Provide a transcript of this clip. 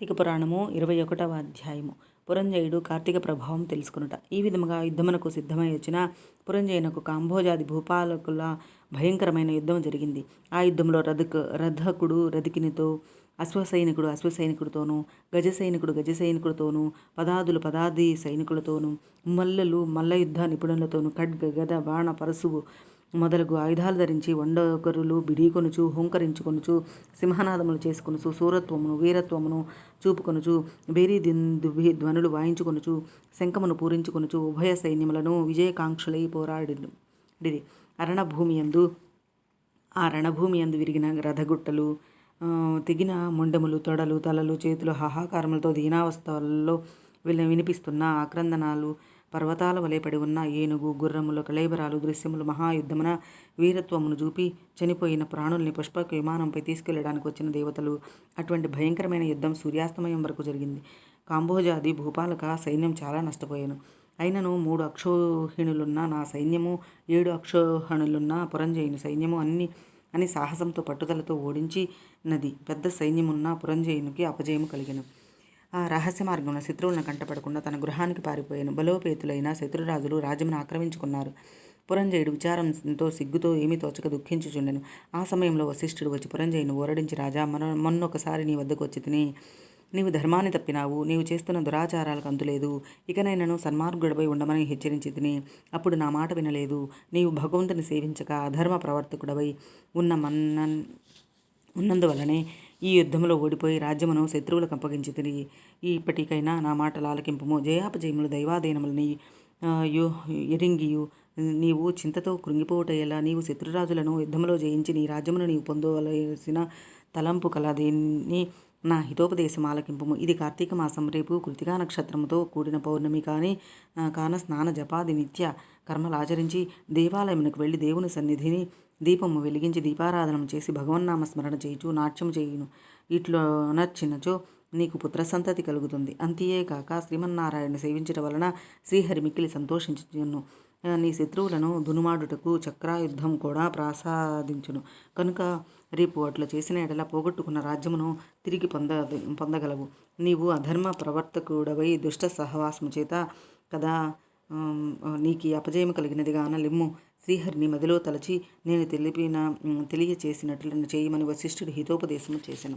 కార్తీక పురాణము 21వ అధ్యాయము. పురంజయుడు కార్తీక ప్రభావం తెలుసుకొనుట. ఈ విధముగా యుద్ధమునకు సిద్ధమై వచ్చిన పురంజయునకు కాంభోజాది భూపాలకుల భయంకరమైన యుద్ధం జరిగింది. ఆ యుద్ధంలో రథకుడు రథికినితో, అశ్వసైనికుడు అశ్వసైనికుడితోనూ, గజసైనికుడు గజసైనికుడితోనూ, పదాదులు పదాది సైనికులతోనూ, మల్లలు మల్లయుద్ధ నిపుణులతోనూ, ఖడ్గ గద బాణ పరశువు మొదలగు ఆయుధాలు ధరించి వండొకరులు బిడీకొనుచు హోంకరించుకొనుచు సింహనాదములు చేసుకొనుచు సూరత్వమును వీరత్వమును చూపుకొనుచు బేరీ ధ్వనులు వాయించుకొనుచు శంఖమును పూరించుకొనుచు ఉభయ సైన్యములను విజయకాంక్షలై పోరాడిరి. ఆ రణభూమియందు విరిగిన రథగుట్టలు, తెగిన మొండెములు, తొడలు, తలలు, చేతులు, హాహాకారములతో దీనావస్థల్లో వినిపిస్తున్న ఆక్రందనాలు, పర్వతాల వలె పడి ఉన్న ఏనుగు గుర్రముల కళేబరాలు దృశ్యములు, మహాయుద్ధమున వీరత్వమును చూపి చనిపోయిన ప్రాణుల్ని పుష్పక విమానంపై తీసుకెళ్లడానికి వచ్చిన దేవతలు. అటువంటి భయంకరమైన యుద్ధం సూర్యాస్తమయం వరకు జరిగింది. కాంభోజాది భూపాలక సైన్యం చాలా నష్టపోయాను. అయినను 3 అక్షోహిణులున్న నా సైన్యము, 7 అక్షోహిణులున్న పురంజయుని సైన్యము అని సాహసంతో పట్టుదలతో ఓడించి నది. పెద్ద సైన్యమున్న పురంజయునికి అపజయము కలిగెను. ఆ రహస్య మార్గమున శత్రువులను కంటపడకుండా తన గృహానికి పారిపోయాను. బలోపేతులైన శత్రురాజులు రాజ్యమును ఆక్రమించుకున్నారు. పురంజయుడు విచారంతో సిగ్గుతో ఏమీ తోచక దుఃఖించుచుండెను. ఆ సమయంలో వశిష్ఠుడు వచ్చి పురంజయుని ఓరడించి, రాజా, మొన్నొకసారి నీ వద్దకు వచ్చి తిని నీవు ధర్మాన్ని తప్పినావు. నీవు చేస్తున్న దురాచారాలకు అంతులేదు. ఇకనైనను సన్మార్గుడపై ఉండమని హెచ్చరించి తిని అప్పుడు నా మాట వినలేదు. నీవు భగవంతుని సేవించక అధర్మ ప్రవర్తకుడవై ఉన్నందువలనే ఈ యుద్ధంలో ఓడిపోయి రాజ్యమును శత్రువులకు అప్పగించి తిరిగి ఇప్పటికైనా నా మాటలు ఆలకింపుము. జయాపజయములు దైవాధీనములని ఎరింగియు నీవు చింతతో కృంగిపోవుటయ్యేలా నీవు శత్రురాజులను యుద్ధంలో జయించి నీ రాజ్యమును నీవు పొందవలసిన తలంపు కలదేని నా హితోపదేశం ఆలకింపుము. ఇది కార్తీక మాసం. రేపు కృతికా నక్షత్రముతో కూడిన పౌర్ణమి కాన స్నాన జపాది నిత్య కర్మలు ఆచరించి దేవాలయమునకు వెళ్ళి దేవుని సన్నిధిని దీపము వెలిగించి దీపారాధనము చేసి భగవన్నామ స్మరణ చేయుచు నాట్యము చేయును. ఇట్లో నచ్చినచో నీకు పుత్రసంతతి కలుగుతుంది. అంతేకాక శ్రీమన్నారాయణ సేవించటం వలన శ్రీహరి మిక్కిలి సంతోషించును. నీ శత్రువులను దునుమాడుటకు చక్రాయుద్ధం కూడా ప్రసాదించును. కనుక రేపు అట్లా చేసిన ఎడల పోగొట్టుకున్న రాజ్యమును తిరిగి పొందగలవు. నీవు అధర్మ ప్రవర్తకుడవై దుష్ట సహవాసము చేత కదా నీకు అపజయం కలిగినది గాన లిమ్ము. శ్రీహరిని మదిలో తలచి నేను తెలియచేసినట్లు చేయమని వశిష్ఠుడు హితోపదేశము చేసెను.